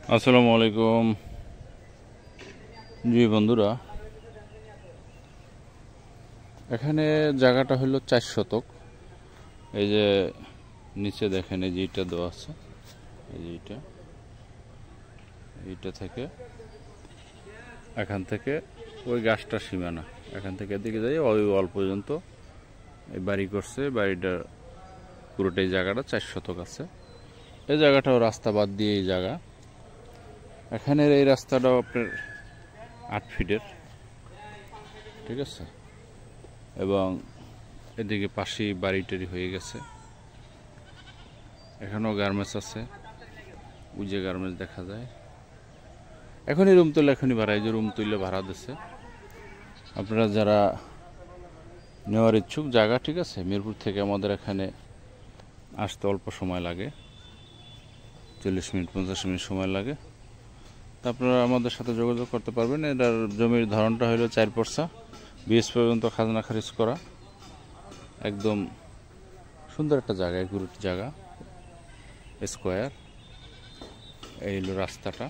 আসসালামু আলাইকুম। জি বন্ধুরা, এখানে জায়গাটা হলো 4 শতক। এই যে নিচে দেখেন, এই যে ইটা দেওয়া আছে, এই যে এইটা থেকে এখান থেকে ওই গাছটা সীমানা, এখান থেকে এদিকে যাই ওই ওয়াল পর্যন্ত এই বাড়ি করছে। বাড়িটার পুরোটাই জায়গাটা 4 শতক আছে। এই জায়গাটাও রাস্তা বাদ দিয়ে এই জায়গা। এখানের এই রাস্তাটাও আপনার 8 ফিটের, ঠিক আছে। এবং এদিকে পাশেই বাড়ি টাড়ি হয়ে গেছে। এখানেও গার্মেন্টস আছে, ওই যে গার্মেন্টস দেখা যায়। এখনই রুম তুললে এখনই ভাড়া, এই যে রুম তুললে ভাড়া দিচ্ছে। আপনারা যারা নেওয়ার ইচ্ছুক, জায়গা ঠিক আছে, মিরপুর থেকে আমাদের এখানে আসতে অল্প সময় লাগে, 40 মিনিট 50 মিনিট সময় লাগে। তা আপনারা আমাদের সাথে যোগাযোগ করতে পারবেন। এটার জমির ধরনটা হলো 4 পরসা, বিএস পর্যন্ত খাজনা খারিজ করা, একদম সুন্দর একটা জায়গা, একুরেট জায়গা, স্কোয়ার। এই হলো রাস্তাটা।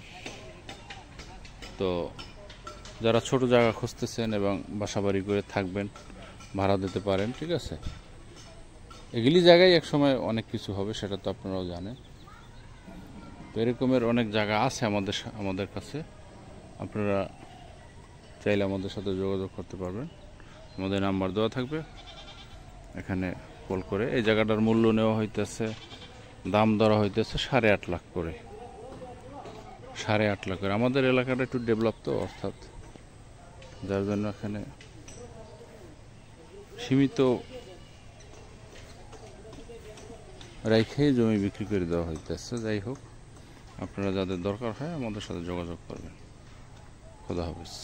তো যারা ছোট জায়গা খুঁজতেছেন এবং বাসাবাড়ি করে থাকবেন, ভাড়া দিতে পারেন, ঠিক আছে। এগুলি জায়গায় একসময় অনেক কিছু হবে, সেটা তো আপনারাও জানেন। তো এরকমের অনেক জায়গা আছে আমাদের কাছে। আপনারা চাইলে আমাদের সাথে যোগাযোগ করতে পারবেন, আমাদের নাম্বার দেওয়া থাকবে, এখানে কল করে। এই জায়গাটার মূল্য নেওয়া হইতেছে, দাম ধরা হইতেছে 8.5 লাখ করে, 8.5 লাখ করে। আমাদের এলাকাটা একটু ডেভেলপ তো, অর্থাৎ যার জন্য এখানে সীমিত রেখেই জমি বিক্রি করে দেওয়া হইতেছে। যাই হোক, আপনারা যাদের দরকার হয় আমাদের সাথে যোগাযোগ করবেন। খোদা হাফেজ।